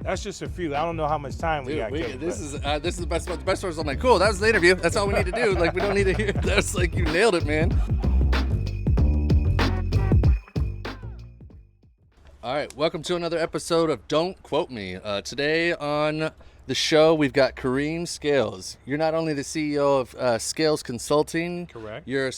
That's just a few. I don't know how much time we got. This is the best part. The best part is I'm like, cool, that was the interview. That's all we need to do. Like, we don't need to hear. That's like, you nailed it, man. All right, welcome to another episode of Don't Quote Me. Today on the show, we've got Kareem Scales. You're not only the CEO of Scales Consulting. Correct. You're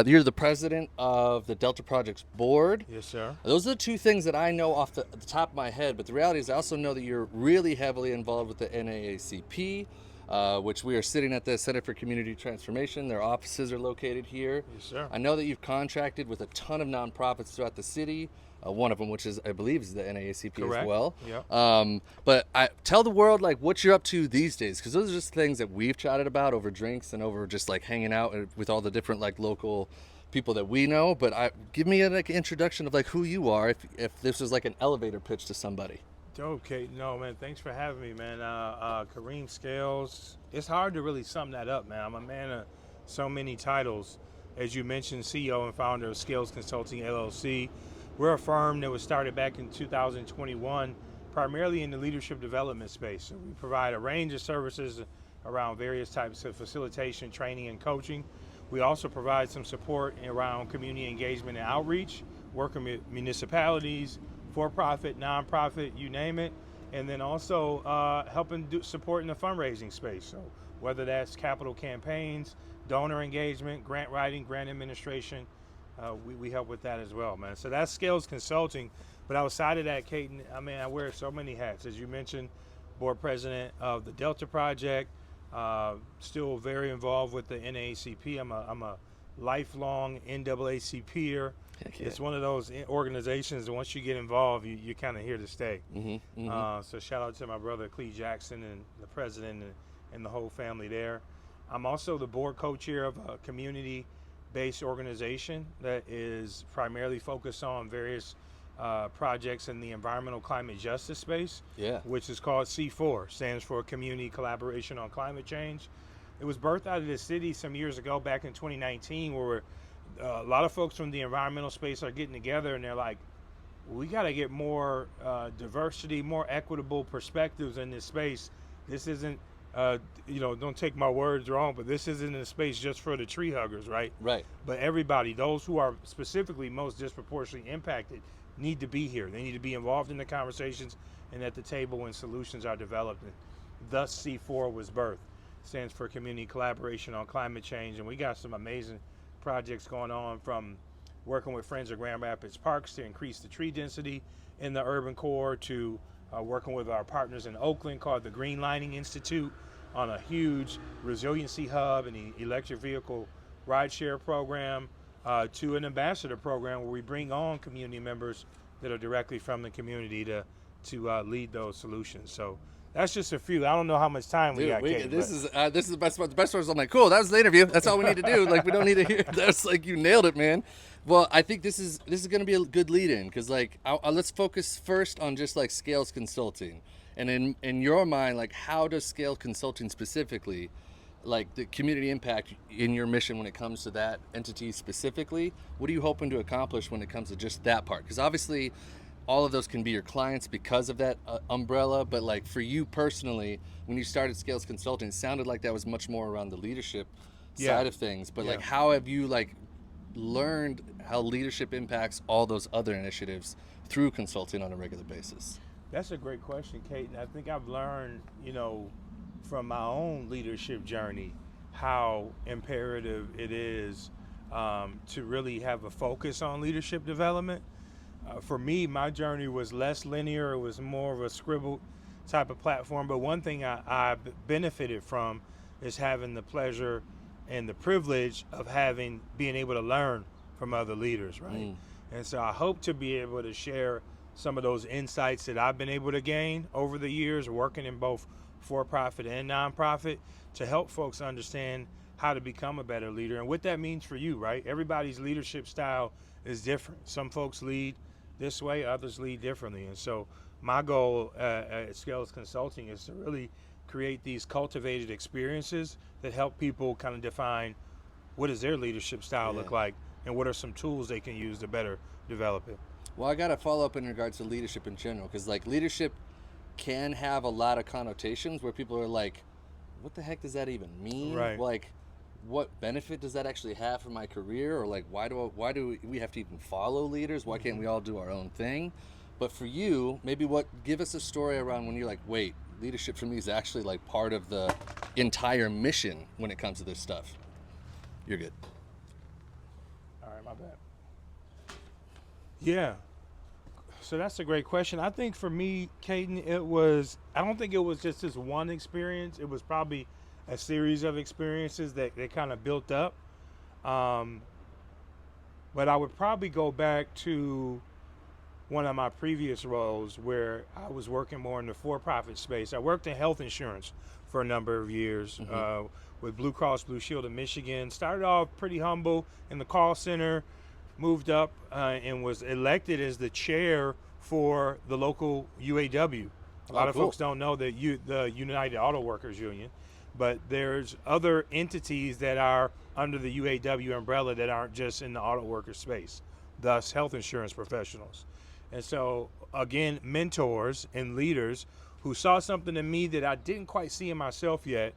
you're the president of the Delta Projects board. Yes, sir. Those are the two things that I know off the top of my head, but the reality is I also know that you're really heavily involved with the NAACP, which we are sitting at the Center for Community Transformation. Their offices are located here. Yes, sir. I know that you've contracted with a ton of nonprofits throughout the city. One of them, which is, I believe, is the NAACP. Correct. As well. Yep. But tell the world like what you're up to these days, because those are just things that we've chatted about over drinks and over just like hanging out with all the different like local people that we know. But give me an introduction of like who you are, if this was like an elevator pitch to somebody. Okay, no, man, thanks for having me, man. Kareem Scales. It's hard to really sum that up, man. I'm a man of so many titles. As you mentioned, CEO and founder of Scales Consulting, LLC. We're a firm that was started back in 2021, primarily in the leadership development space. So we provide a range of services around various types of facilitation, training, and coaching. We also provide some support around community engagement and outreach, working with municipalities, for-profit, non-profit, you name it, and then also supporting the fundraising space. So whether that's capital campaigns, donor engagement, grant writing, grant administration, we help with that as well, man. So that's Scales Consulting. But outside of that, Caden, I mean, I wear so many hats. As you mentioned, board president of the Delta Project, still very involved with the NAACP. I'm a lifelong NAACPer. Yeah. It's one of those organizations that once you get involved, you're kind of here to stay. Mm-hmm, mm-hmm. So shout out to my brother, Clee Jackson, and the president and the whole family there. I'm also the board co-chair of a community-based organization that is primarily focused on various projects in the environmental climate justice space, which is called C4, stands for Community Collaboration on Climate Change. It was birthed out of the city some years ago, back in 2019, where a lot of folks from the environmental space are getting together and they're like, we got to get more diversity, more equitable perspectives in this space. This isn't don't take my words wrong, but this isn't a space just for the tree huggers, right? Right. But everybody, those who are specifically most disproportionately impacted, need to be here. They need to be involved in the conversations and at the table when solutions are developed. And thus, C4 was birthed. Stands for Community Collaboration on Climate Change. And we got some amazing projects going on, from working with Friends of Grand Rapids Parks to increase the tree density in the urban core, to working with our partners in Oakland called the Greenlining Institute on a huge resiliency hub and the electric vehicle rideshare program, to an ambassador program where we bring on community members that are directly from the community to lead those solutions. So that's just a few. I don't know how much time we got. This is the best part. The best part is I'm like, cool, that was the interview. That's all we need to do. Like, we don't need to hear. That's like, you nailed it, man. Well, I think this is going to be a good lead-in, because like let's focus first on just like Scales Consulting, and in your mind, like, how does Scales Consulting specifically, like the community impact in your mission when it comes to that entity specifically? What are you hoping to accomplish when it comes to just that part? Because obviously, all of those can be your clients because of that umbrella, but like for you personally, when you started Scales Consulting, it sounded like that was much more around the leadership side of things. But like, how have you like learned how leadership impacts all those other initiatives through consulting on a regular basis? That's a great question, Kate. And I think I've learned, from my own leadership journey, how imperative it is to really have a focus on leadership development. For me, my journey was less linear. It was more of a scribbled type of platform. But one thing I benefited from is having the pleasure and the privilege of being able to learn from other leaders, right? And so I hope to be able to share some of those insights that I've been able to gain over the years working in both for-profit and nonprofit, to help folks understand how to become a better leader and what that means for you, right? Everybody's leadership style is different. Some folks lead this way, others lead differently. And so my goal at Scales Consulting is to really create these cultivated experiences that help people kind of define what does their leadership style look like, and what are some tools they can use to better develop it. Well, I got to follow up in regards to leadership in general, because like leadership can have a lot of connotations where people are like, what the heck does that even mean? Right. Like, what benefit does that actually have for my career? Or like, why do we have to even follow leaders? Why can't we all do our own thing? But for you, maybe give us a story around when you're like, wait, leadership for me is actually like part of the entire mission when it comes to this stuff. You're good. All right, my bad. Yeah. So that's a great question. I think for me, Caden, I don't think it was just this one experience. It was probably a series of experiences that kind of built up. But I would probably go back to one of my previous roles where I was working more in the for-profit space. I worked in health insurance for a number of years with Blue Cross Blue Shield of Michigan. Started off pretty humble in the call center, moved up and was elected as the chair for the local UAW. A lot of folks don't know that the United Auto Workers Union, but there's other entities that are under the UAW umbrella that aren't just in the auto worker space, thus health insurance professionals. And so, again, mentors and leaders who saw something in me that I didn't quite see in myself yet,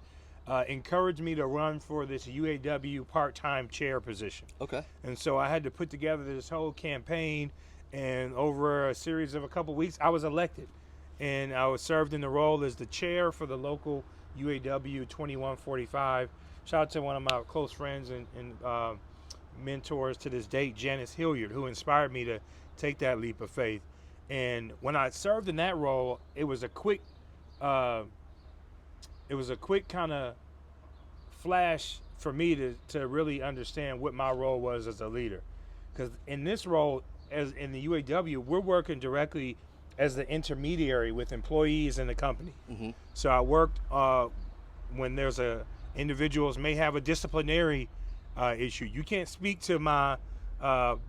encouraged me to run for this UAW part-time chair position. Okay. And so I had to put together this whole campaign, and over a series of a couple weeks, I was elected. And I was served in the role as the chair for the local UAW 2145. Shout out to one of my close friends and mentors to this date, Janice Hilliard, who inspired me to take that leap of faith. And when I served in that role, it was a quick kind of flash for me to really understand what my role was as a leader. Because in this role, as in the UAW, we're working directly as the intermediary with employees in the company. Mm-hmm. So I worked when there's individuals may have a disciplinary issue. You can't speak to my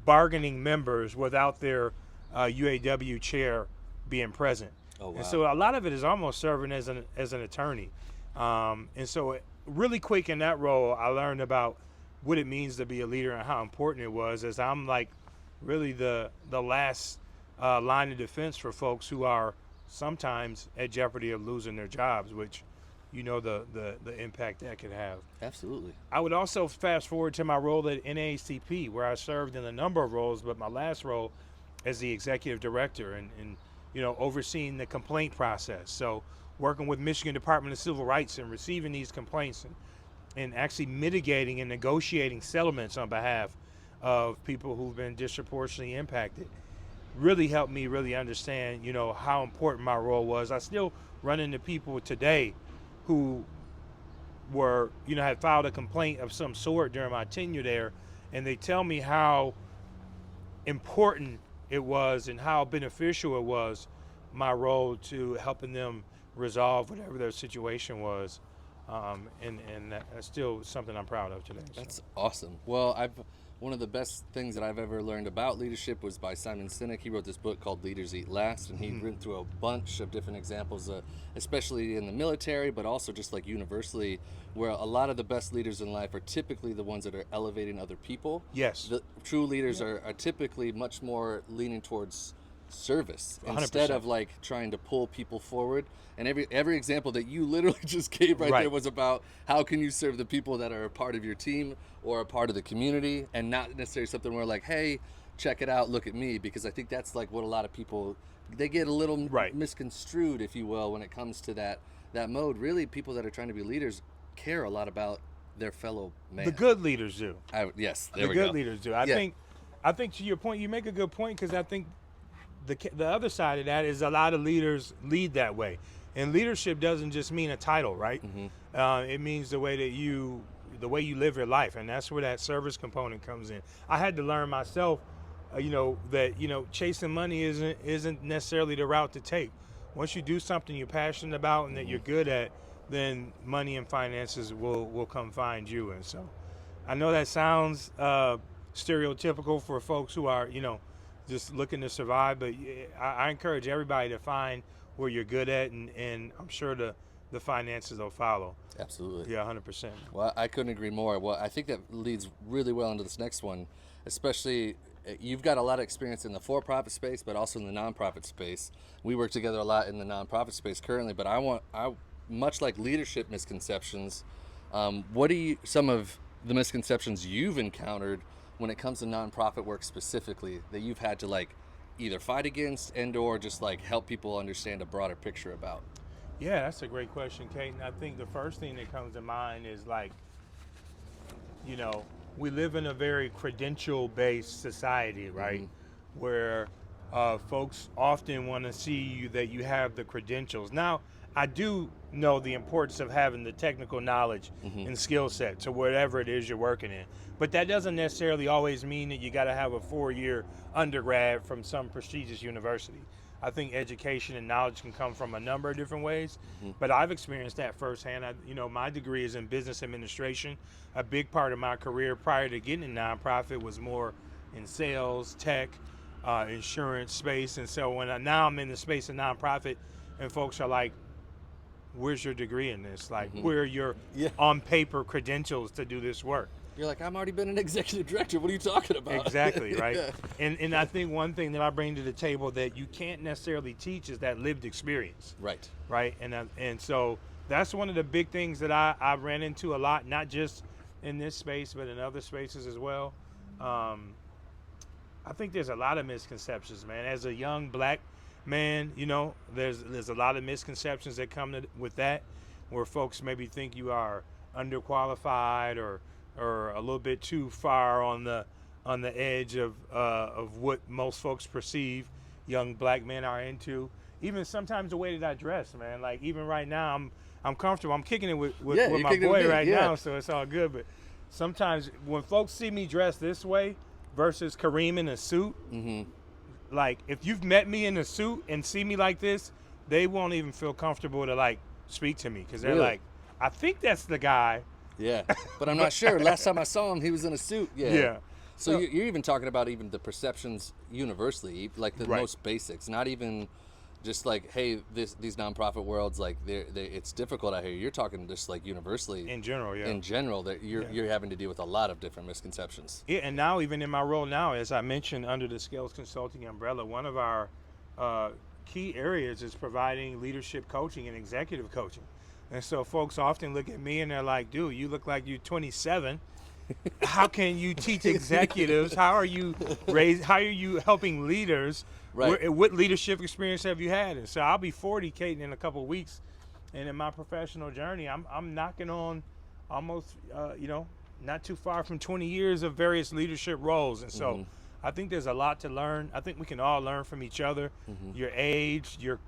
bargaining members without their UAW chair being present. Oh, wow. And so a lot of it is almost serving as an attorney. And so really quick in that role, I learned about what it means to be a leader and how important it was, as I'm like really the last line of defense for folks who are sometimes at jeopardy of losing their jobs, which you know the impact that could have. Absolutely. I would also fast forward to my role at NAACP, where I served in a number of roles, but my last role as the executive director and you know, overseeing the complaint process. So working with Michigan Department of Civil Rights and receiving these complaints and actually mitigating and negotiating settlements on behalf of people who've been disproportionately impacted really helped me really understand, you know, how important my role was. I still run into people today who were, you know, had filed a complaint of some sort during my tenure there, and they tell me how important it was and how beneficial it was, my role to helping them resolve whatever their situation was. And that's still something I'm proud of today. That's awesome. Well, one of the best things that I've ever learned about leadership was by Simon Sinek. He wrote this book called Leaders Eat Last, and he went through a bunch of different examples, especially in the military, but also just like universally, where a lot of the best leaders in life are typically the ones that are elevating other people. Yes. The true leaders are typically much more leaning towards service 100%. Instead of like trying to pull people forward. And every example that you literally just gave right there was about how can you serve the people that are a part of your team or a part of the community, and not necessarily something where like, hey, check it out, look at me, because I think that's like what a lot of people, they get a little misconstrued, if you will, when it comes to that mode. Really, people that are trying to be leaders care a lot about their fellow man. The good leaders do. Yes, there we go. The good leaders do. I think to your point, you make a good point, because I think the other side of that is a lot of leaders lead that way. And leadership doesn't just mean a title, right? Mm-hmm. It means the way you live your life, and that's where that service component comes in. I had to learn myself, that chasing money isn't necessarily the route to take. Once you do something you're passionate about and that you're good at, then money and finances will come find you. And so, I know that sounds stereotypical for folks who are just looking to survive, but I encourage everybody to find where you're good at, and I'm sure the finances will follow. Absolutely. Yeah, 100%. Well, I couldn't agree more. Well, I think that leads really well into this next one, especially you've got a lot of experience in the for-profit space, but also in the nonprofit space. We work together a lot in the nonprofit space currently, but I much like leadership misconceptions. What are some of the misconceptions you've encountered when it comes to nonprofit work specifically that you've had to like either fight against and or just like help people understand a broader picture about? Yeah, that's a great question, Kate. And I think the first thing that comes to mind is like, you know, we live in a very credential-based society, right? Where folks often want to see you that you have the credentials. Now, I do know the importance of having the technical knowledge and skill set to whatever it is you're working in. But that doesn't necessarily always mean that you got to have a 4-year undergrad from some prestigious university. I think education and knowledge can come from a number of different ways, but I've experienced that firsthand. My degree is in business administration. A big part of my career prior to getting in nonprofit was more in sales, tech, insurance space. And so now I'm in the space of nonprofit, and folks are like, where's your degree in this? Like, where are your on paper credentials to do this work? You're like, I've already been an executive director. What are you talking about? Exactly, right? And I think one thing that I bring to the table that you can't necessarily teach is that lived experience. Right? And so that's one of the big things that I ran into a lot, not just in this space, but in other spaces as well. I think there's a lot of misconceptions, man. As a young black man, there's a lot of misconceptions that come with that, where folks maybe think you are underqualified or a little bit too far on the edge of what most folks perceive young black men are into. Even sometimes the way that I dress, man. Like even right now, I'm comfortable. I'm kicking it with my boy right now, so it's all good. But sometimes when folks see me dressed this way versus Kareem in a suit, like if you've met me in a suit and see me like this, they won't even feel comfortable to like speak to me because they're like, I think that's the guy. Yeah, but I'm not sure. Last time I saw him, he was in a suit. Yeah. So you're even talking about even the perceptions universally, like the most basics, not even just like, hey, these nonprofit worlds, like it's difficult out here. You're talking just like universally. In general, yeah. In general, that you're having to deal with a lot of different misconceptions. Yeah, and now even in my role now, as I mentioned, under the Scales Consulting umbrella, one of our key areas is providing leadership coaching and executive coaching. And so folks often look at me and they're like, dude, you look like you're 27. How can you teach executives? How are you helping leaders? Right. What leadership experience have you had? And so I'll be 40, Kate, in a couple of weeks. And in my professional journey, I'm knocking on almost, not too far from 20 years of various leadership roles. And so I think there's a lot to learn. I think we can all learn from each other. Your age, your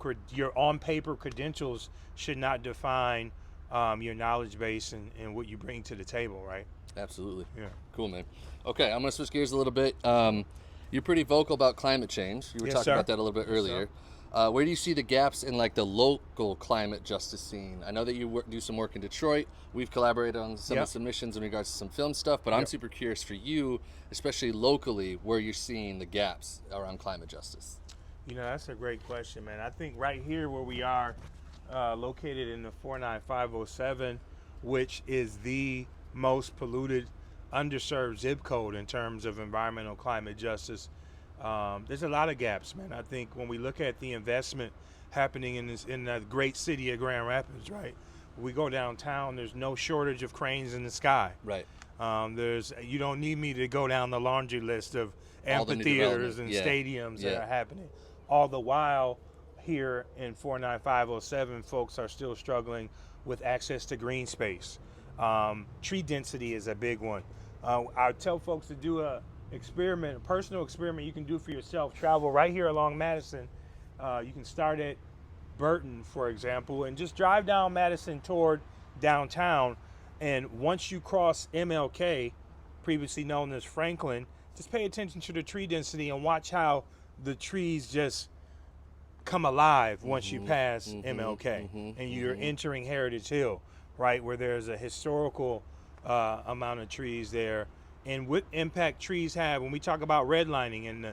on-paper credentials should not define your knowledge base and what you bring to the table, right? Absolutely. Yeah. Cool, man. Okay, I'm going to switch gears a little bit. You're pretty vocal about climate change. You were talking about that a little bit earlier. Where do you see the gaps in like the local climate justice scene? I know that you do some work in Detroit. We've collaborated on some submissions in regards to some film stuff, but I'm super curious for you, especially locally, where you're seeing the gaps around climate justice. That's a great question, man. I think right here where we are located in the 49507, which is the most polluted, underserved zip code in terms of environmental climate justice, there's a lot of gaps, man. I think when we look at the investment happening in the great city of Grand Rapids, right? We go downtown, there's no shortage of cranes in the sky. Right. You don't need me to go down the laundry list of amphitheaters and stadiums that are happening. All the while here in 49507, folks are still struggling with access to green space. Tree density is a big one. I tell folks to do a personal experiment you can do for yourself. Travel right here along Madison. You can start at Burton, for example, and just drive down Madison toward downtown. And once you cross MLK, previously known as Franklin, just pay attention to the tree density and watch how the trees just come alive once you pass MLK and you're entering Heritage Hill, right, where there's a historical amount of trees there. And what impact trees have when we talk about redlining and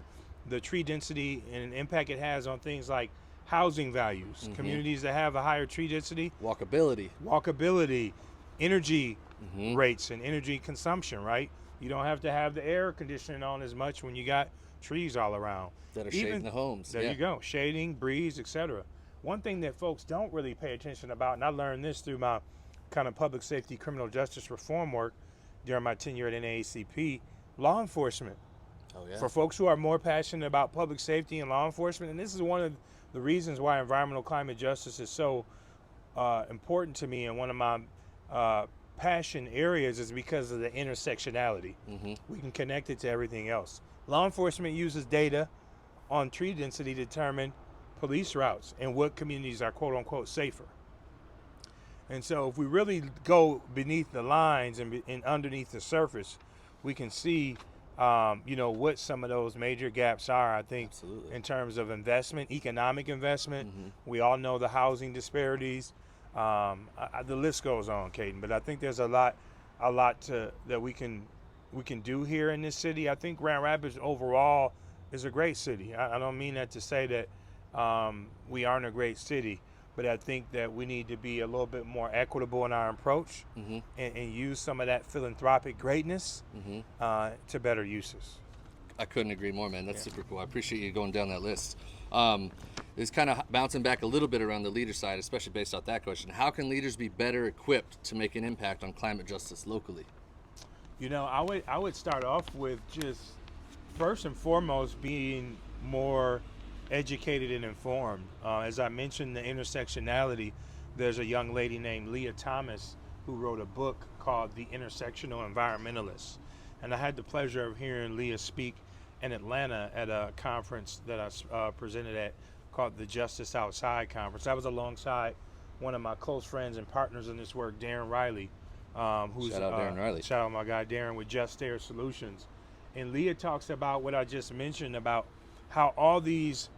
the tree density and impact it has on things like housing values, communities that have a higher tree density, walkability, energy rates and energy consumption, right? You don't have to have the air conditioning on as much when you got trees all around. That are shading the homes. There you go. Shading, breeze, etc. One thing that folks don't really pay attention about, and I learned this through my kind of public safety criminal justice reform work during my tenure at NAACP, law enforcement. Oh, yeah. For folks who are more passionate about public safety and law enforcement, and this is one of the reasons why environmental climate justice is so important to me, and one of my passion areas is because of the intersectionality. We can connect it to everything else. Law enforcement uses data on tree density to determine police routes and what communities are quote unquote safer. And so if we really go beneath the lines and underneath the surface, we can see what some of those major gaps are, I think. Absolutely. In terms of investment, economic investment. We all know the housing disparities. The list goes on, Caden, but I think there's a lot that we can do here in this city. I think Grand Rapids overall is a great city. I don't mean that to say that we aren't a great city, but I think that we need to be a little bit more equitable in our approach and use some of that philanthropic greatness to better uses. I couldn't agree more, man. That's super cool. I appreciate you going down that list. It's kind of bouncing back a little bit around the leader side, especially based off that question. How can leaders be better equipped to make an impact on climate justice locally? I would start off with just first and foremost being more educated and informed. As I mentioned, the intersectionality, there's a young lady named Leah Thomas who wrote a book called The Intersectional Environmentalist. And I had the pleasure of hearing Leah speak in Atlanta at a conference that I presented at called the Justice Outside Conference. I was alongside one of my close friends and partners in this work, Darren Riley. Shout out Darren Riley. Shout out my guy Darren with Just Air Solutions. And Leah talks about what I just mentioned about how all these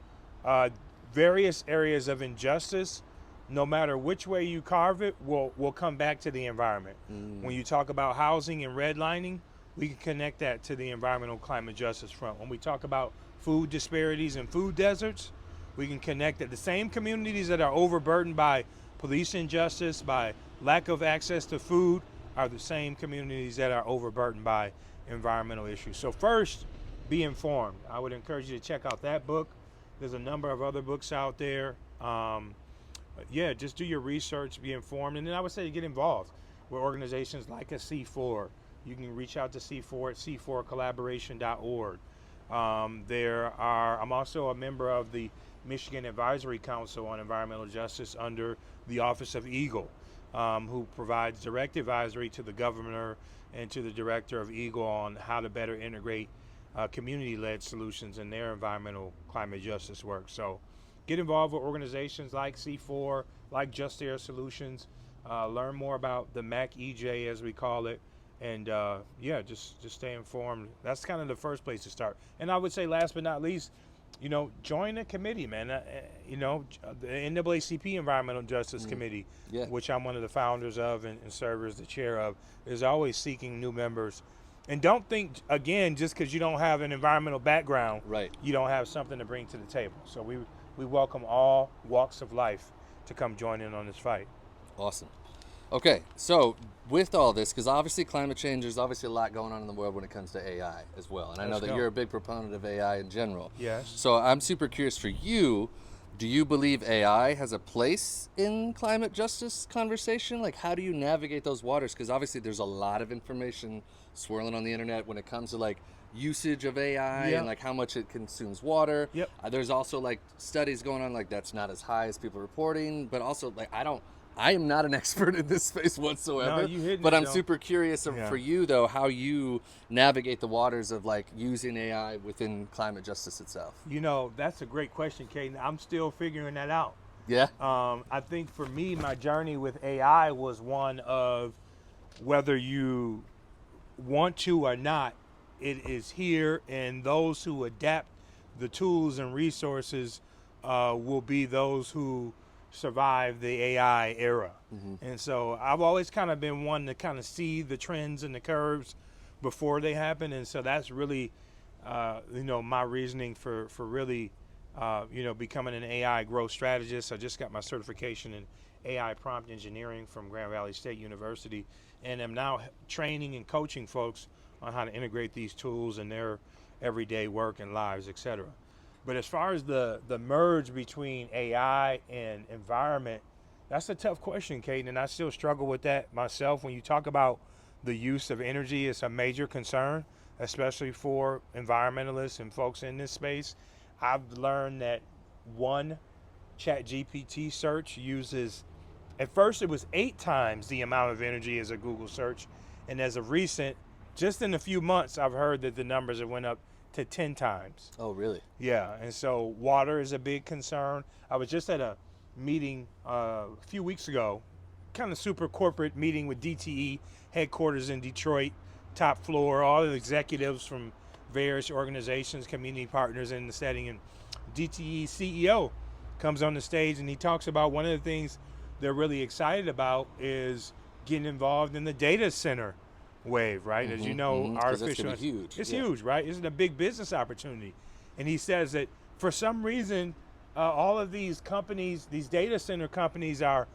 various areas of injustice, no matter which way you carve it, will come back to the environment. When you talk about housing and redlining, we can connect that to the environmental climate justice front. When we talk about food disparities and food deserts, we can connect that the same communities that are overburdened by police injustice, by lack of access to food, are the same communities that are overburdened by environmental issues. So first, be informed. I would encourage you to check out that book. There's a number of other books out there. Just do your research, be informed, and then I would say get involved with organizations like a C4. You can reach out to C4 at c4collaboration.org. I'm also a member of the Michigan Advisory Council on Environmental Justice under the Office of EAGLE, who provides direct advisory to the governor and to the director of EAGLE on how to better integrate community-led solutions in their environmental climate justice work. So get involved with organizations like C4, like Just Air Solutions, learn more about the MAC EJ as we call it, and just stay informed. That's kind of the first place to start. And I would say last but not least, join a committee, man. The NAACP Environmental Justice Committee, which I'm one of the founders of and serve as the chair of, is always seeking new members. And don't think, again, just because you don't have an environmental background, you don't have something to bring to the table. So we welcome all walks of life to come join in on this fight. Awesome. Okay, so with all this, because obviously climate change, there's obviously a lot going on in the world when it comes to AI as well. And I know that you're a big proponent of AI in general. Yes. So I'm super curious for you, do you believe AI has a place in climate justice conversation? Like, how do you navigate those waters? Because obviously there's a lot of information swirling on the internet when it comes to like usage of AI and like how much it consumes water. There's also like studies going on like that's not as high as people are reporting, but also like I am not an expert in this space whatsoever, but I'm super curious for you though, how you navigate the waters of like using AI within climate justice itself. That's a great question, Caden. I'm still figuring that out. Yeah. I think for me, my journey with AI was one of whether you want to or not, it is here, and those who adapt the tools and resources will be those who survive the AI era. And so I've always kind of been one to kind of see the trends and the curves before they happen. And so that's really, my reasoning for really, becoming an AI growth strategist. I just got my certification in AI prompt engineering from Grand Valley State University, and am now training and coaching folks on how to integrate these tools in their everyday work and lives, etc. But as far as the merge between AI and environment, that's a tough question, Caden, and I still struggle with that myself. When you talk about the use of energy, it's a major concern, especially for environmentalists and folks in this space. I've learned that one ChatGPT search uses, at first it was 8 times the amount of energy as a Google search, and as of recent, just in a few months, I've heard that the numbers have went up to 10 times. Oh, really? Yeah, and so water is a big concern. I was just at a meeting a few weeks ago, kind of super corporate meeting with DTE headquarters in Detroit, top floor, all the executives from various organizations, community partners in the setting, and DTE CEO comes on the stage and he talks about one of the things they're really excited about is getting involved in the data center wave, right? As you know, 'cause that's artificial, gonna be huge. it's Yeah. huge, right? It's a big business opportunity. And he says that for some reason, all of these companies, these data center companies are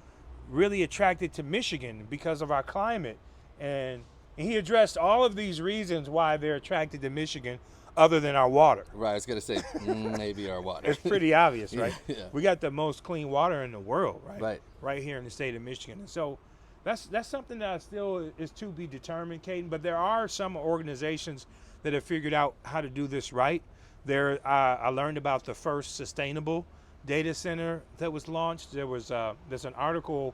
really attracted to Michigan because of our climate. And he addressed all of these reasons why they're attracted to Michigan other than our water. Right, I was gonna say maybe our water. It's pretty obvious, right? Yeah. We got the most clean water in the world, right? Right. Right here in the state of Michigan. And so that's something that still is to be determined, Caden. But there are some organizations that have figured out how to do this right. I learned about the first sustainable data center that was launched. There's an article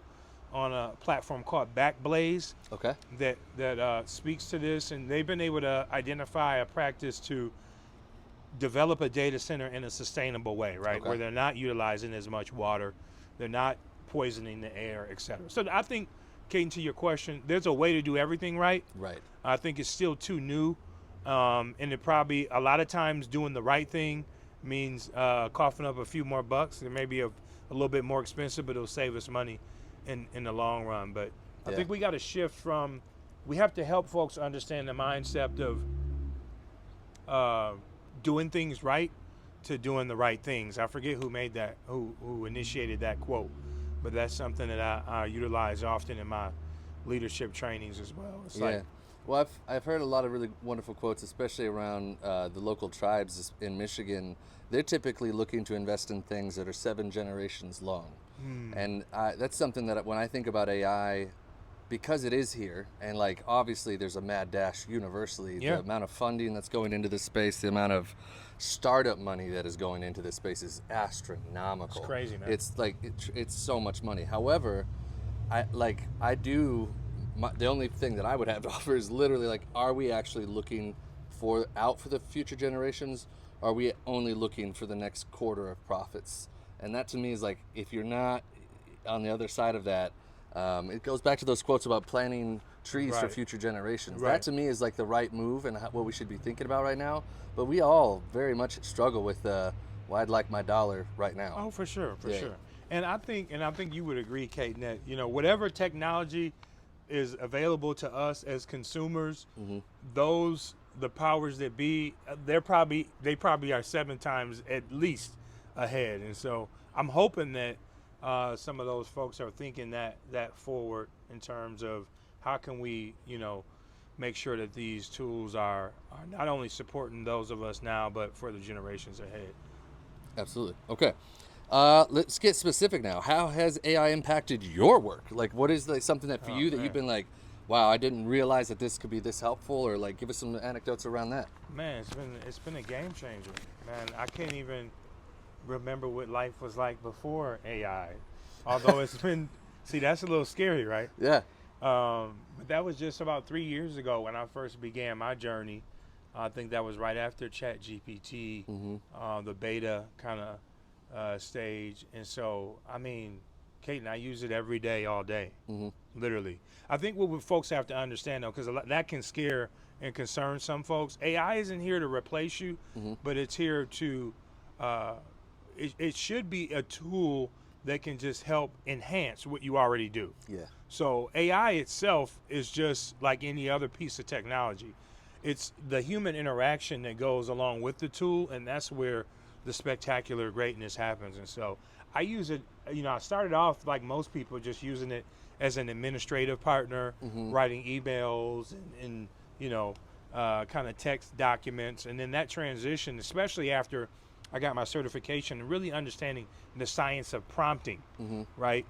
on a platform called Backblaze Okay. that speaks to this, and they've been able to identify a practice to develop a data center in a sustainable way, right? Okay. Where they're not utilizing as much water, they're not poisoning the air, etc. So I think, Caden, to your question, there's a way to do everything right. Right. I think it's still too new, and it probably a lot of times doing the right thing means coughing up a few more bucks. It may be a little bit more expensive, but it'll save us money in the long run. But I think we got to shift from, we have to help folks understand the mindset of doing things right to doing the right things. I forget who made that, who initiated that quote, but that's something that I utilize often in my leadership trainings as well. It's like, Well, I've heard a lot of really wonderful quotes, especially around the local tribes in Michigan. They're typically looking to invest in things that are 7 generations long. And that's something that when I think about AI, because it is here, and like obviously there's a mad dash universally, the amount of funding that's going into this space, the amount of startup money that is going into this space is astronomical. It's crazy, man. It's like it's so much money. However, the only thing that I would have to offer is literally like, are we actually looking for the future generations? Or are we only looking for the next quarter of profits? And that to me is like, if you're not on the other side of that, it goes back to those quotes about planting trees for future generations. Right. That to me is like the right move and what we should be thinking about right now. But we all very much struggle with well, I'd like my dollar right now. Oh, for sure. And I think you would agree, Kate, that whatever technology is available to us as consumers, the powers that be, they probably are 7 times at least ahead. And so I'm hoping that some of those folks are thinking that forward in terms of how can we, make sure that these tools are not only supporting those of us now, but for the generations ahead. Absolutely. Okay. Let's get specific now. How has AI impacted your work? Like, what is something that for you that you've been like, wow, I didn't realize that this could be this helpful, or like give us some anecdotes around that. Man, it's been a game changer. Man, I can't even remember what life was like before AI. Although it's been, see, that's a little scary, right? Yeah. But that was just about 3 years ago when I first began my journey. I think that was right after ChatGPT, the beta kind of stage. And so, I mean, Kate and I use it every day, all day, literally. I think what folks have to understand, though, because that can scare and concern some folks, AI isn't here to replace you, but it's here to, it should be a tool that can just help enhance what you already do. Yeah. So AI itself is just like any other piece of technology. It's the human interaction that goes along with the tool, and that's where the spectacular greatness happens. And so I use it, I started off like most people just using it as an administrative partner, writing emails and kind of text documents, and then that transition, especially after I got my certification, and really understanding the science of prompting, right?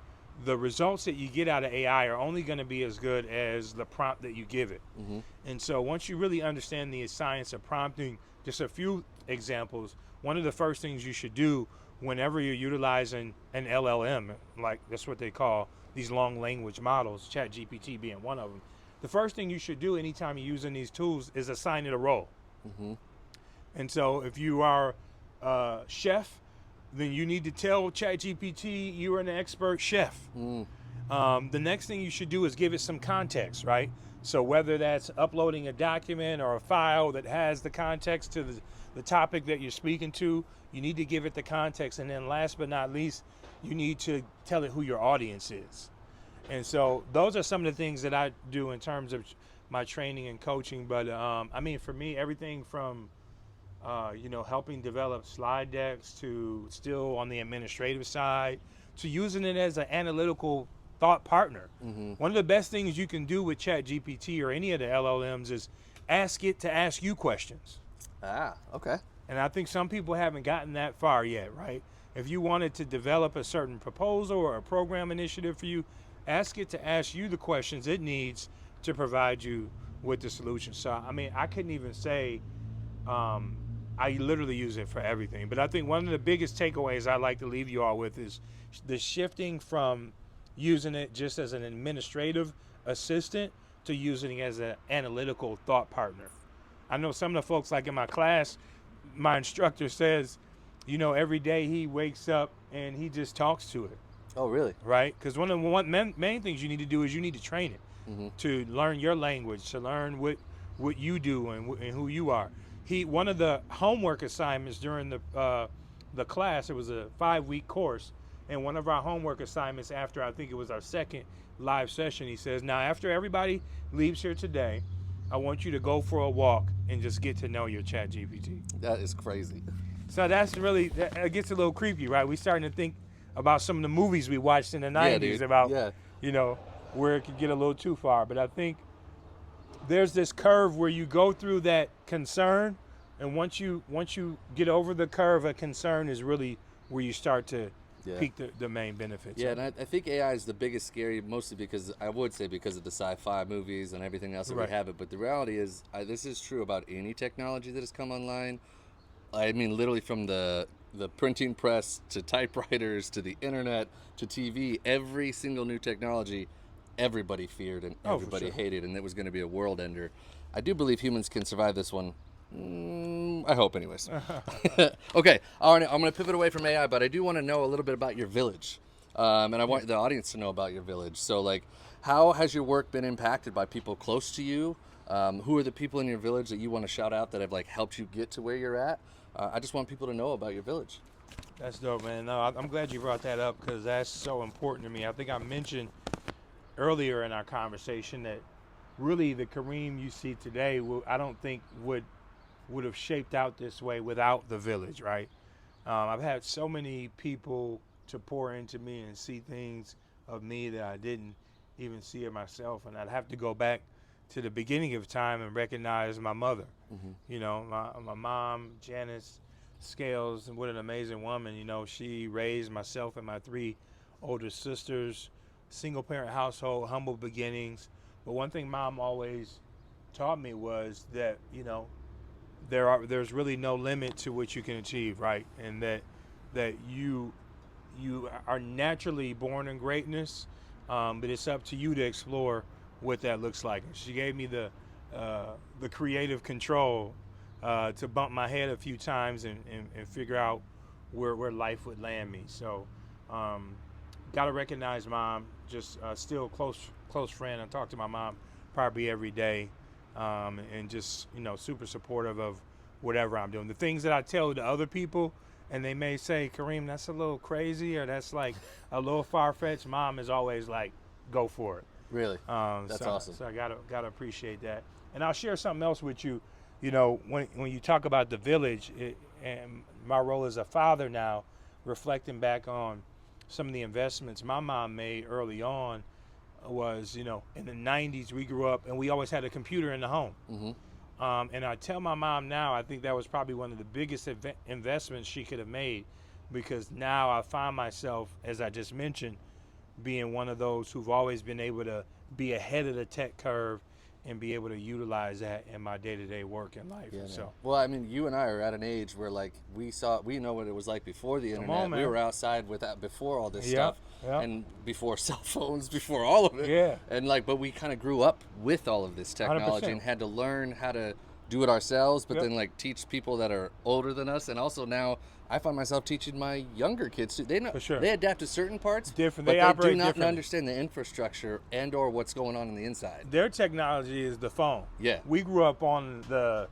The results that you get out of AI are only going to be as good as the prompt that you give it. And so once you really understand the science of prompting, just a few examples, one of the first things you should do whenever you're utilizing an LLM, like that's what they call these long language models, ChatGPT being one of them, the first thing you should do anytime you're using these tools is assign it a role. And so if you are a chef, then you need to tell ChatGPT you're an expert chef. The next thing you should do is give it some context, right? So whether that's uploading a document or a file that has the context to the topic that you're speaking to, you need to give it the context. And then last but not least, you need to tell it who your audience is. And so those are some of the things that I do in terms of my training and coaching. But I mean, for me, everything from helping develop slide decks to still on the administrative side to using it as an analytical thought partner. One of the best things you can do with ChatGPT or any of the LLMs is ask it to ask you questions. Okay. And I think some people haven't gotten that far yet, right? If you wanted to develop a certain proposal or a program initiative for you, ask it to ask you the questions it needs to provide you with the solution. So, I mean, I couldn't even say, I literally use it for everything. But I think one of the biggest takeaways I'd like to leave you all with is the shifting from using it just as an administrative assistant to using it as an analytical thought partner. I know some of the folks, like in my class, my instructor says, every day he wakes up and he just talks to it. Oh, really? Right? Because one of the main things you need to do is you need to train it to learn your language, to learn what you do and who you are. One of the homework assignments during the class, it was a 5-week course, and one of our homework assignments after, I think it was our second live session, he says, now after everybody leaves here today, I want you to go for a walk and just get to know your ChatGPT. That is crazy. So it gets a little creepy, right? We're starting to think about some of the movies we watched in the 90s about, where it could get a little too far. But I think there's this curve where you go through that concern, and once you get over the curve of concern is really where you start to peak the main benefits. Yeah, and I think AI is the biggest scary, mostly because of the sci-fi movies and everything else that we have it. But the reality is, this is true about any technology that has come online. I mean, literally from the printing press to typewriters to the internet to TV, every single new technology, everybody feared and everybody hated, and it was going to be a world ender. I do believe humans can survive this one. I hope, anyways. Okay, I'm going to pivot away from AI, but I do want to know a little bit about your village, and I want the audience to know about your village. So, how has your work been impacted by people close to you? Who are the people in your village that you want to shout out that have helped you get to where you're at? I just want people to know about your village. That's dope, man. No, I'm glad you brought that up because that's so important to me. I think I mentioned earlier in our conversation that really the Kareem you see today, I don't think would have shaped out this way without the village, right? I've had so many people to pour into me and see things of me that I didn't even see of myself, and I'd have to go back to the beginning of time and recognize my mother. My mom, Janice Scales, and what an amazing woman. She raised myself and my 3 older sisters, single parent household, humble beginnings. But one thing mom always taught me was that, there's really no limit to what you can achieve, right? And that you are naturally born in greatness, but it's up to you to explore what that looks like. And she gave me the creative control to bump my head a few times and figure out where life would land me. So gotta recognize mom, just still close friend. I talk to my mom probably every day, and just super supportive of whatever I'm doing. The things that I tell to other people, and they may say, Kareem, that's a little crazy, or that's a little far-fetched. Mom is always go for it. Really? That's awesome. So I gotta appreciate that. And I'll share something else with you. When you talk about the village, and my role as a father now, reflecting back on some of the investments my mom made early on, was in the 90s we grew up and we always had a computer in the home. And I tell my mom now, I think that was probably one of the biggest investments she could have made, because now I find myself, as I just mentioned, being one of those who've always been able to be ahead of the tech curve and be able to utilize that in my day-to-day work and life. Yeah, So, well, I mean, you and I are at an age where like we know what it was like before the internet. on, We man. were outside with that before all this Yep, stuff, yep. and before cell phones, before all of it. Yeah. And like, but we kind of grew up with all of this technology 100%. and had to learn how to do it ourselves, but Yep. then like teach people that are older than us, and also now I find myself teaching my younger kids too. They know For sure. they adapt to certain parts, Different. but They they operate do not differently. understand the infrastructure and or what's going on the inside. Their technology is the phone. Yeah. We grew up on the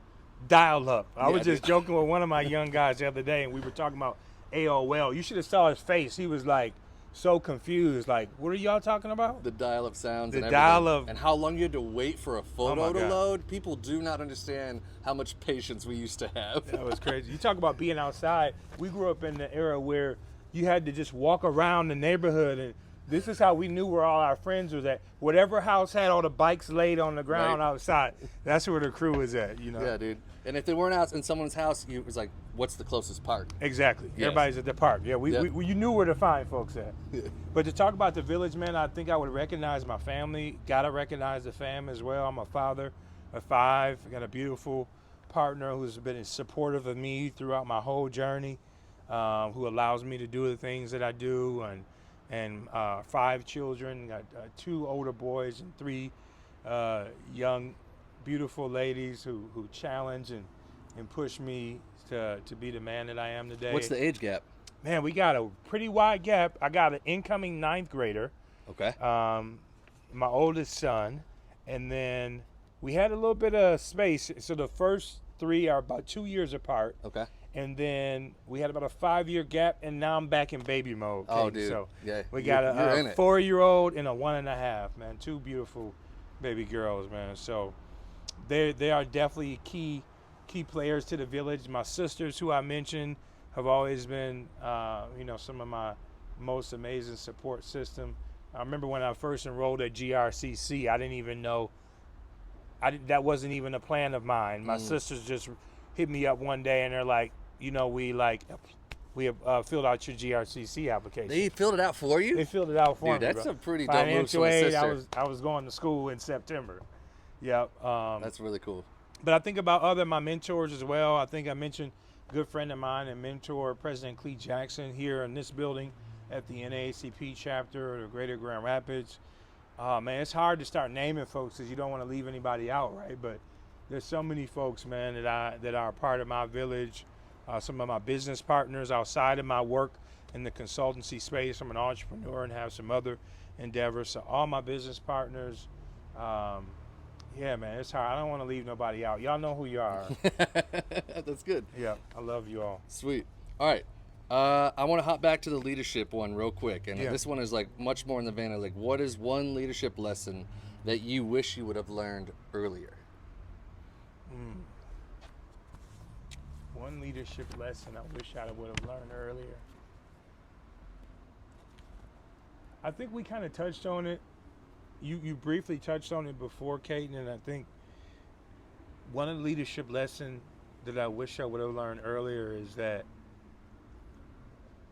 dial-up. I was Yeah, just dude. joking with one of my young guys the other day, and we were talking about AOL. You should have saw his face. He was like so confused. Like, what are y'all talking about? The dial-up sounds The and everything. dial-up- And how long you had to wait for a photo my to God. load. People do not understand how much patience we used to have. That was crazy. You talk about being outside. We grew up in the era where you had to just walk around the neighborhood, and this is how we knew where all our friends was at. Whatever house had all the bikes laid on the ground Right. outside, that's where the crew was at, you know? Yeah, dude. And if they weren't out in someone's house, it was like, what's the closest park? Exactly. Yes. Everybody's at the park. Yeah, Yep. you knew where to find folks at. But to talk about the village, man, I think I would recognize my family. Gotta recognize the fam as well. I'm a father of 5. I got a beautiful partner who's been supportive of me throughout my whole journey, who allows me to do the things that I do, and 5 children. Got 2 older boys and 3 young, beautiful ladies who challenge and push me to be the man that I am today. What's the age gap? Man, we got a pretty wide gap. I got an incoming 9th grader, Okay. my oldest son, and then we had a little bit of space. So the first 3 are about 2 years apart, Okay. and then we had about a 5-year gap, and now I'm back in baby mode. Oh, Katie. dude. So Yeah, we you're- got you're in a it. 4-year-old and a 1.5, man. 2 beautiful baby girls, man. So they are definitely key players to the village. My sisters, who I mentioned, have always been, some of my most amazing support system. I remember when I first enrolled at GRCC, I didn't even know, that wasn't even a plan of mine. My sisters just hit me up one day and they're like, we have filled out your GRCC application. They filled it out for you? They filled it out for Dude, me. that's bro. a pretty dope move Financial from a aid. sister. I was going to school in September. Yep. That's really cool. But I think about my mentors as well. I think I mentioned a good friend of mine and mentor, President Clee Jackson, here in this building at the NAACP chapter of the Greater Grand Rapids. Man, it's hard to start naming folks because you don't want to leave anybody out, right? But there's so many folks, man, that are a part of my village. Some of my business partners outside of my work in the consultancy space. I'm an entrepreneur and have some other endeavors. So all my business partners, yeah, man, it's hard. I don't want to leave nobody out. Y'all know who you are. That's good. Yeah, I love you all. Sweet. All right. I want to hop back to the leadership one real quick. And Yeah. this one is like much more in the vein of like, what is one leadership lesson that you wish you would have learned earlier? One leadership lesson I wish I would have learned earlier. I think we kind of touched on it. You briefly touched on it before, Kate, and I think one of the leadership lessons that I wish I would have learned earlier is that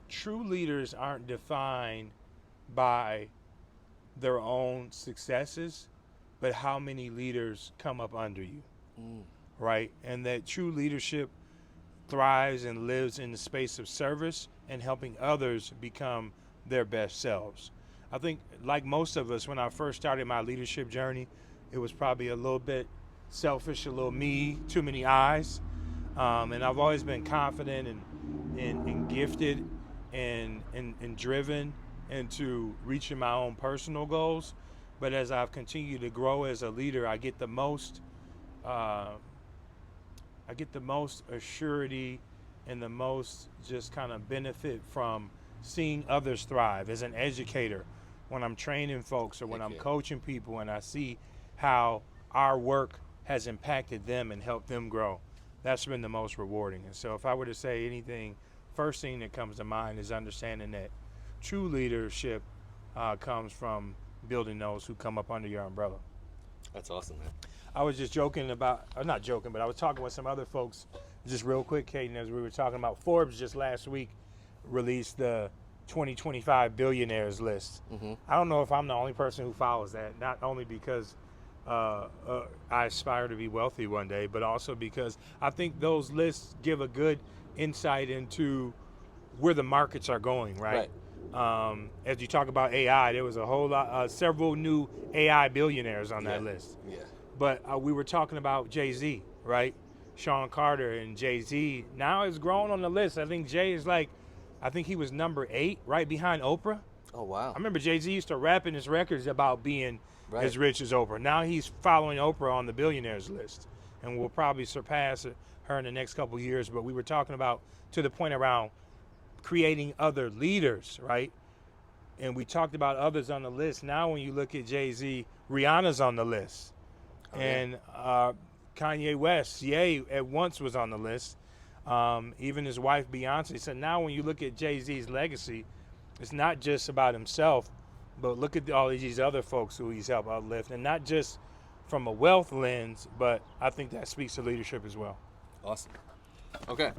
true leaders aren't defined by their own successes, but how many leaders come up under you, right? And that true leadership thrives and lives in the space of service and helping others become their best selves. I think, like most of us, when I first started my leadership journey, it was probably a little bit selfish, a little me, too many eyes. And I've always been confident and gifted and driven into reaching my own personal goals. But as I've continued to grow as a leader, I get the most assurity and the most just kind of benefit from seeing others thrive. As an educator, when I'm training folks or when I'm coaching people and I see how our work has impacted them and helped them grow, that's been the most rewarding. And so if I were to say anything, first thing that comes to mind is understanding that true leadership comes from building those who come up under your umbrella. That's awesome, man. I was just joking about, or not joking, but I was talking with some other folks just real quick, Caden, as we were talking about Forbes just last week released the 2025 billionaires list. I don't know if I'm the only person who follows that, not only because I aspire to be wealthy one day, but also because I think those lists give a good insight into where the markets are going, right? As you talk about AI, there was a whole lot, several new AI billionaires on that list. Yeah. But we were talking about Jay-Z, right? Sean Carter and Jay-Z now has grown on the list. I think Jay is like, I think he was number 8, right behind Oprah. Oh, wow. I remember Jay-Z used to rap in his records about being as rich as Oprah. Now he's following Oprah on the billionaires list, and will probably surpass her in the next couple of years. But we were talking about, to the point around creating other leaders, right? And we talked about others on the list. Now when you look at Jay-Z, Rihanna's on the list. And Kanye West, Ye at once was on the list. Even his wife Beyonce. So now when you look at Jay-Z's legacy, it's not just about himself, but look at all these other folks who he's helped uplift, and not just from a wealth lens, but I think that speaks to leadership as well. Awesome. Okay.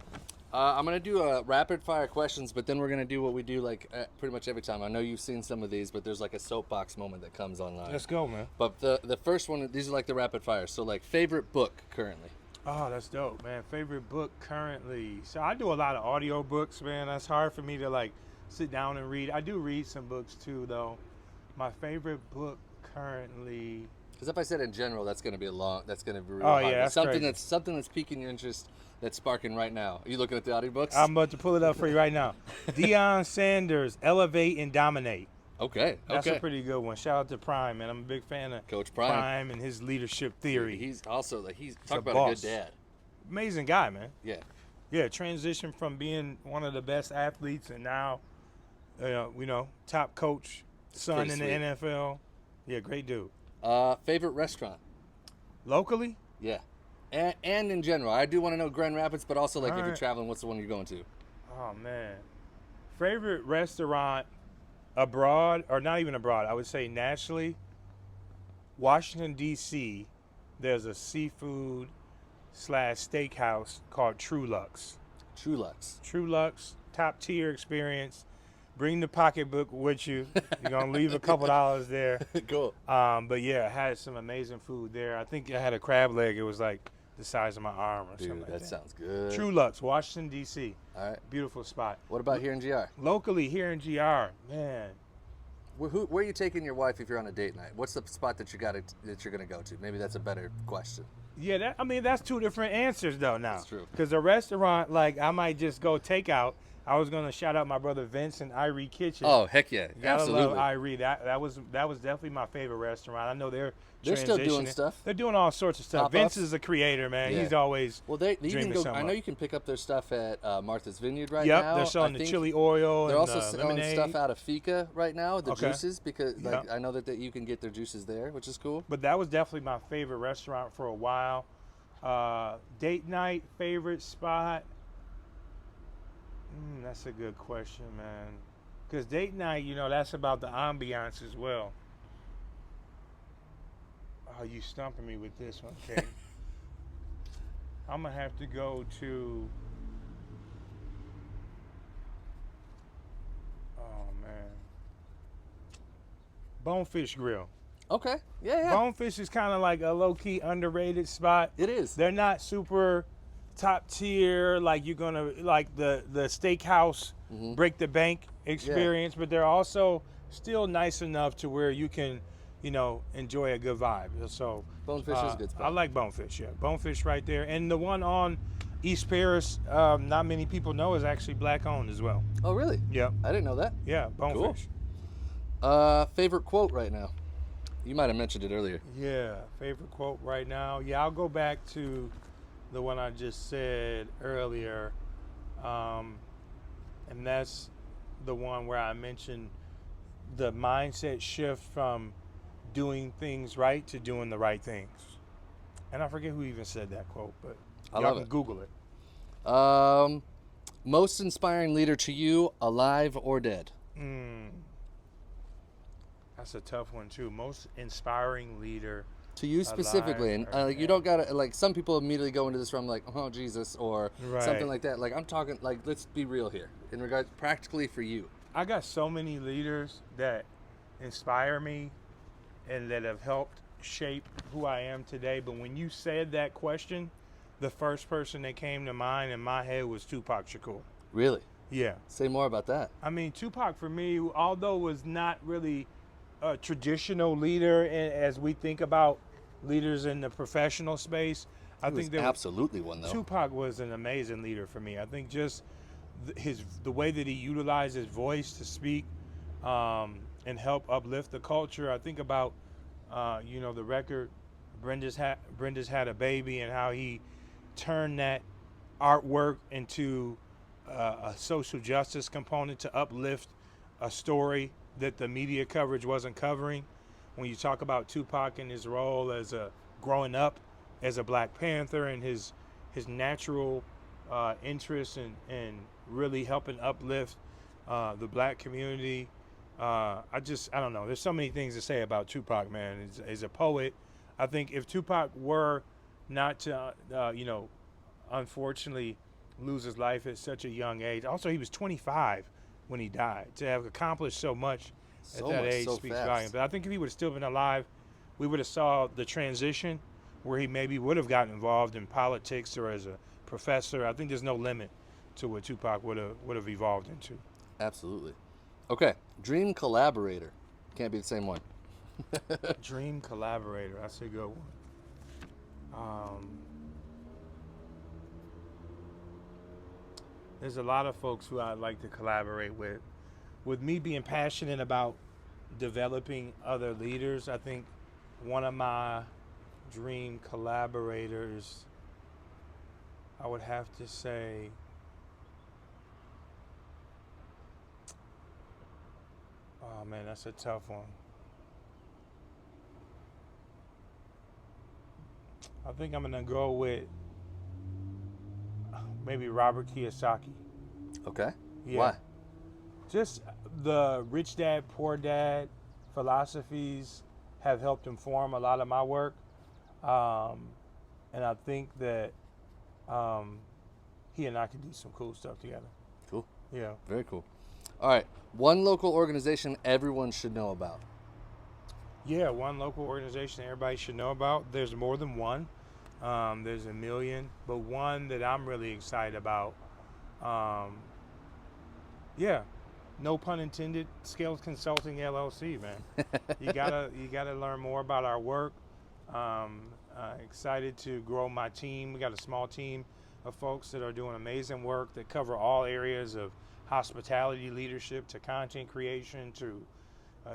I'm going to do rapid fire questions, but then we're going to do what we do like pretty much every time. I know you've seen some of these, but there's like a soapbox moment that comes online. Let's go, man. But the first one, these are like the rapid fire. So like favorite book currently. Oh, that's dope, man. Favorite book currently. So I do a lot of audio books, man. That's hard for me to like sit down and read. I do read some books too, though. My favorite book currently. Because if I said in general, that's going to be that's going to be real Oh, hard. yeah, But that's something crazy. that's piquing your interest, that's sparking right now. Are you looking at the audiobooks? I'm about to pull it up for you right now. Deion Sanders, Elevate and Dominate. Okay. That's a pretty good one. Shout out to Prime, man. I'm a big fan of Coach Prime. and his leadership theory. He's also like talk a about boss. a good dad. Amazing guy, man. Yeah. Yeah, transition from being one of the best athletes and now, top coach, son in the pretty NFL. Yeah, great dude. Favorite restaurant? Locally? Yeah. And in general. I do want to know Grand Rapids, but also like All if you're right. traveling, what's the one you're going to? Oh, man. Favorite restaurant abroad, or not even abroad, I would say nationally, Washington, D.C., there's a seafood / steakhouse called True Lux. True Lux. True Lux, top tier experience. Bring the pocketbook with you. You're going to leave a couple dollars there. Cool. But yeah, I had some amazing food there. I think I had a crab leg. It was like the size of my arm or something Dude, like that sounds good. True Lux, Washington, D.C. All right. Beautiful spot. What about here in GR? Locally, here in GR, man. Where are you taking your wife if you're on a date night? What's the spot that you're gonna go to? Maybe that's a better question. Yeah, that's two different answers though now. That's true. Because a restaurant, like I might just go takeout. I was gonna shout out my brother Vince and Irie Kitchen. Oh heck yeah, Gotta absolutely. love Irie. That was definitely my favorite restaurant. I know they're still doing transitioning. stuff. They're doing all sorts of stuff. Pop-ups. Vince is a creator, man. Yeah. He's always Well, you can dreaming go. something I know up. you can pick up their stuff at Martha's Vineyard right Yep, now. they're selling I the think chili oil They're and also the selling lemonade. stuff out of Fika right now. The Okay. juices, because like Yep. I know that you can get their juices there, which is cool. But that was definitely my favorite restaurant for a while. Date night, favorite spot? That's a good question, man. Because date night, that's about the ambiance as well. Oh, you stumping me with this one, Kate. I'm going to have to go to... Oh, man. Bonefish Grill. Okay. Yeah. Bonefish is kind of like a low-key underrated spot. It is. They're not super top tier, like you're gonna like the steakhouse break the bank experience, but they're also still nice enough to where you can, enjoy a good vibe. So Bonefish is a good spot. I like Bonefish, yeah. Bonefish right there. And the one on East Paris, not many people know, is actually black owned as well. Oh really? Yep. I didn't know that. Yeah, Bonefish. Favorite quote right now? You might have mentioned it earlier. Yeah, favorite quote right now. Yeah, I'll go back to the one I just said earlier, and that's the one where I mentioned the mindset shift from doing things right to doing the right things. And I forget who even said that quote, but I y'all love can it. Google it. Most inspiring leader to you, alive or dead? That's a tough one too. Most inspiring leader, To you specifically, and like, you don't gotta, like, some people immediately go into this realm like, oh Jesus, or something Right. like that. Like, I'm talking, like, let's be real here in regards practically for you. I got so many leaders that inspire me and that have helped shape who I am today. But when you said that question, the first person that came to mind in my head was Tupac Shakur. Really? Yeah. Say more about that. I mean, Tupac for me, although was not really a traditional leader as we think about leaders in the professional space, I He was think that absolutely one though. Tupac was an amazing leader for me. I think just the way that he utilized his voice to speak and help uplift the culture. I think about the record Brenda's had a baby, and how he turned that artwork into a social justice component to uplift a story that the media coverage wasn't covering. When you talk about Tupac and his role as growing up as a Black Panther, and his natural interest in really helping uplift the Black community, I don't know. There's so many things to say about Tupac, man. As a poet, I think if Tupac were not to, unfortunately lose his life at such a young age. Also, he was 25 when he died. To have accomplished so much at that age so speaks fast. volumes. But I think if he would have still been alive, we would have saw the transition where he maybe would have gotten involved in politics or as a professor. I think there's no limit to what Tupac would have evolved into. Absolutely. Okay, dream collaborator. Can't be the same one. Dream collaborator. That's a good one. There's a lot of folks who I'd like to collaborate with. With me being passionate about developing other leaders, I think one of my dream collaborators, I would have to say, oh man, that's a tough one. I think I'm gonna go with maybe Robert Kiyosaki. Okay. Yeah. Why? Just the rich dad, poor dad philosophies have helped inform a lot of my work. And I think that he and I can do some cool stuff together. Cool. Yeah. Very cool. All right. One local organization everyone should know about. Yeah, one local organization everybody should know about. There's more than one. There's a million, but one that I'm really excited about. No pun intended. Scales Consulting LLC, man. you gotta learn more about our work. Excited to grow my team. We got a small team of folks that are doing amazing work that cover all areas of hospitality leadership to content creation to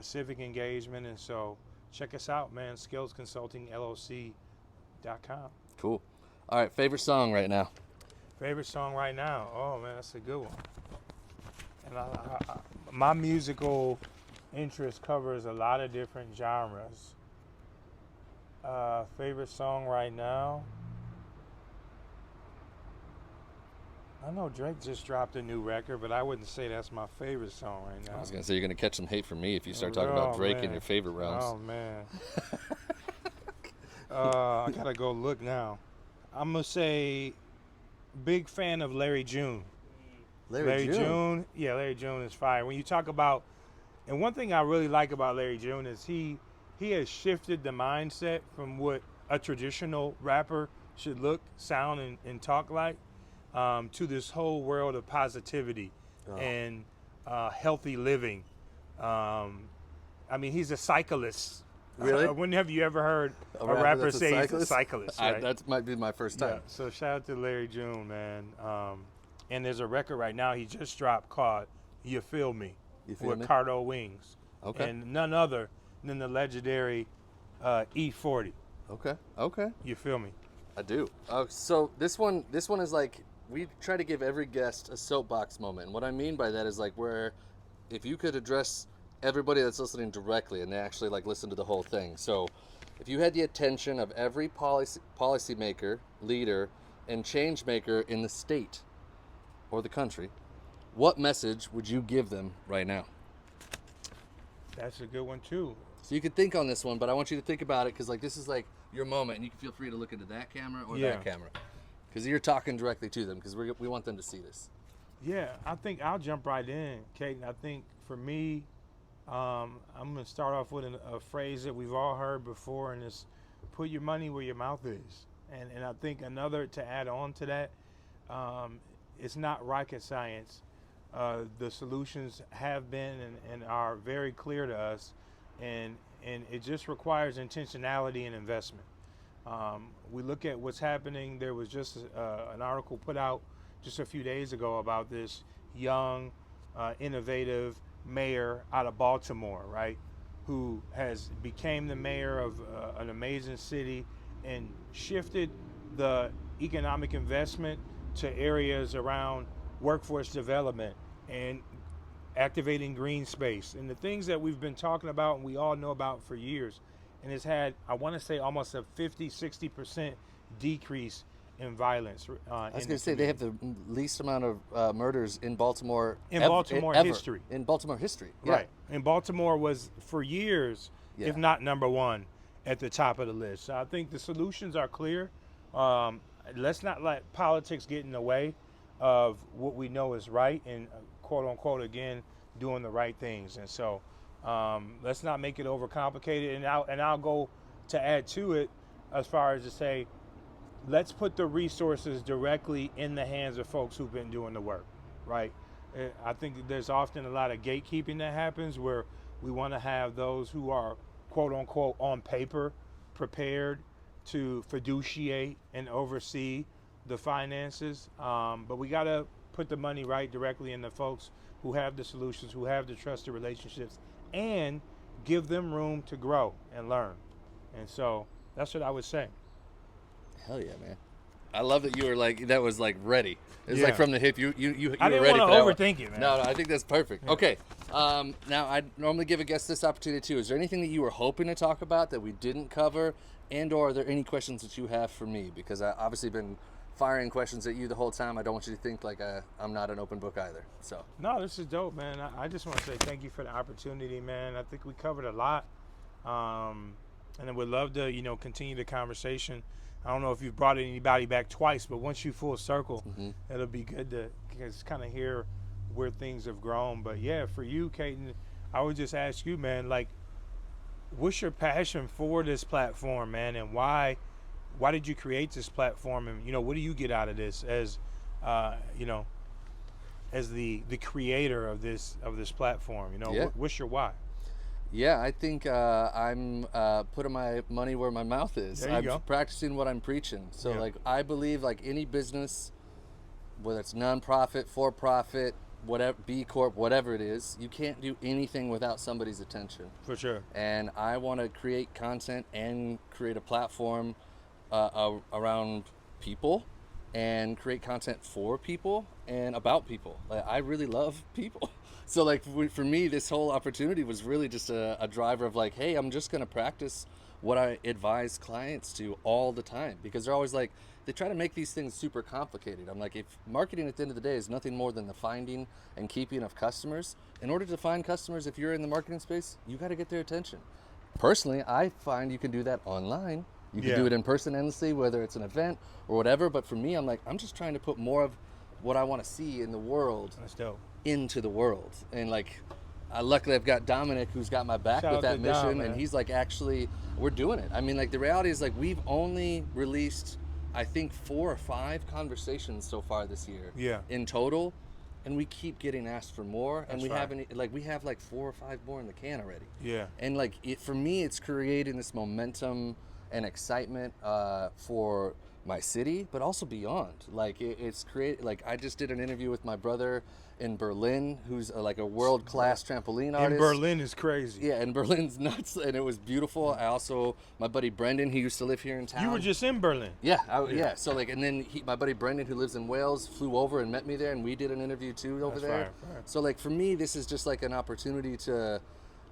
civic engagement. And so check us out, man. ScalesConsultingLLC.com. Cool. All right. Favorite song right now? Favorite song right now? Oh man, that's a good one. And my musical interest covers a lot of different genres. Favorite song right now? I know Drake just dropped a new record, but I wouldn't say that's my favorite song right now. I was gonna say you're gonna catch some hate from me if you start talking about Drake in your favorite realms. Oh man. I gotta go look now. I'm gonna say big fan of Larry June. Larry June. Yeah, Larry June is fire. When you talk about, and one thing I really like about Larry June is he has shifted the mindset from what a traditional rapper should look, sound, and talk like, to this whole world of positivity and healthy living. I mean, he's a cyclist. Really? When have you ever heard a rapper that's say he's a cyclist? Right? That might be my first time. Yeah, so shout out to Larry June, man. And there's a record right now he just dropped called "You Feel Me" with Cardo Wings, and none other than the legendary E40. Okay. You feel me? I do. So this one is like, we try to give every guest a soapbox moment. And what I mean by that is like, where if you could address everybody that's listening directly and they actually like listen to the whole thing. So if you had the attention of every policymaker, leader, and changemaker in the state or the country, what message would you give them right now? That's a good one too. So you could think on this one, but I want you to think about it because like this is like your moment, and you can feel free to look into that camera or that camera because you're talking directly to them because we want them to see this. Yeah, I think I'll jump right in, Kate. I think for me, I'm going to start off with a phrase that we've all heard before, and it's put your money where your mouth is. And I think another to add on to that, it's not rocket science. The solutions have been and are very clear to us, and it just requires intentionality and investment. We look at what's happening. There was just an article put out just a few days ago about this young, innovative mayor out of Baltimore, right, who has became the mayor of an amazing city and shifted the economic investment to areas around workforce development and activating green space and the things that we've been talking about and we all know about for years. And it's had, I want to say, almost a 50-60% decrease in violence. I was going to say they have the least amount of murders in Baltimore in Baltimore history. In Baltimore history, right? And Baltimore was for years, if not number one, at the top of the list. So I think the solutions are clear. Let's not let politics get in the way of what we know is right and quote unquote again doing the right things. And so let's not make it overcomplicated. And I'll go to add to it as far as to say, let's put the resources directly in the hands of folks who've been doing the work, right? I think there's often a lot of gatekeeping that happens where we want to have those who are quote unquote on paper prepared to fiduciate and oversee the finances, but we got to put the money right directly in the folks who have the solutions, who have the trusted relationships, and give them room to grow and learn. And so that's what I would say. Hell yeah, man! I love that you were like that was like ready. It's like from the hip. You I didn't were ready want for to overthink it, man. No, I think that's perfect. Yeah. Okay. Now I normally give a guest this opportunity too. Is there anything that you were hoping to talk about that we didn't cover, and/or are there any questions that you have for me? Because I obviously been firing questions at you the whole time. I don't want you to think like I'm not an open book either. So. No, this is dope, man. I just want to say thank you for the opportunity, man. I think we covered a lot, and I would love to continue the conversation. I don't know if you've brought anybody back twice, but once you full circle, it'll be good to kind of hear where things have grown. But yeah, for you, Caden, I would just ask you, man, like, what's your passion for this platform, man, and why did you create this platform, and what do you get out of this as as the creator of this platform? What's your why? Yeah, I think I'm putting my money where my mouth is. There you go. Practicing what I'm preaching. So like I believe like any business, whether it's nonprofit, for profit, whatever, B Corp, whatever it is, you can't do anything without somebody's attention. For sure. And I want to create content and create a platform around people and create content for people and about people. Like, I really love people. So like for me, this whole opportunity was really just a driver of like, hey, I'm just going to practice what I advise clients to all the time, because they're always like, they try to make these things super complicated. I'm like, if marketing at the end of the day is nothing more than the finding and keeping of customers, in order to find customers, if you're in the marketing space, you got to get their attention. Personally, I find you can do that online. You can do it in person endlessly, whether it's an event or whatever. But for me, I'm like, I'm just trying to put more of what I want to see in the world. That's dope. Into the world. And like, luckily I've got Dominic who's got my back with that mission, Dom, and he's like, actually, we're doing it. I mean, like, the reality is like we've only released, I think, 4 or 5 conversations so far this year. In total, and we keep getting asked for more. That's and we right. haven't, like, we have like 4 or 5 more in the can already. And like, for me, it's creating this momentum and excitement for my city, but also beyond. Like, it's created, like, I just did an interview with my brother in Berlin, who's like a world-class trampoline artist. And Berlin is crazy. Yeah, and Berlin's nuts, and it was beautiful. I also, my buddy Brendan, he used to live here in town. You were just in Berlin. Yeah. So like, and then my buddy Brendan, who lives in Wales, flew over and met me there, and we did an interview too over there. Right. So like, for me, this is just like an opportunity to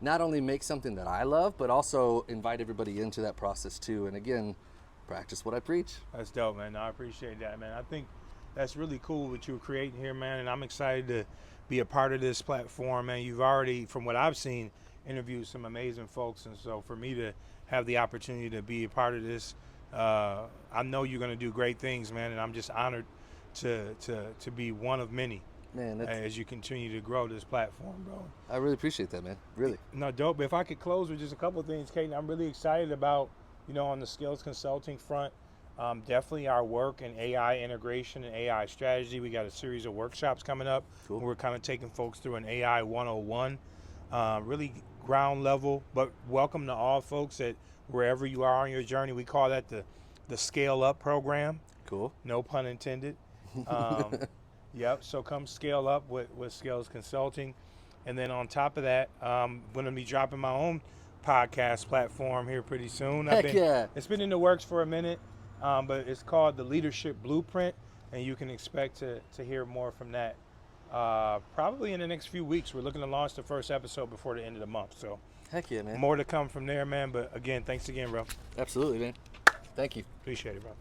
not only make something that I love, but also invite everybody into that process too. And again, practice what I preach. That's dope, man. No, I appreciate that, man. I think that's really cool what you're creating here, man. And I'm excited to be a part of this platform, man. You've already, from what I've seen, interviewed some amazing folks, and so for me to have the opportunity to be a part of this, I know you're going to do great things, man, and I'm just honored to be one of many. Man, As you continue to grow this platform, bro. I really appreciate that, man. Really. No, dope. But if I could close with just a couple of things, Kate, I'm really excited about, on the skills consulting front, definitely our work in AI integration and AI strategy. We got a series of workshops coming up. Cool. We're kind of taking folks through an AI 101, really ground level, but welcome to all folks at wherever you are on your journey. We call that the scale up program. Cool. No pun intended. Yep, so come scale up with Scales Consulting. And then on top of that, I'm going to be dropping my own podcast platform here pretty soon. Heck yeah. It's been in the works for a minute, but it's called The Leadership Blueprint, and you can expect to hear more from that probably in the next few weeks. We're looking to launch the first episode before the end of the month. So heck yeah, man. More to come from there, man. But again, thanks again, bro. Absolutely, man. Thank you. Appreciate it, bro.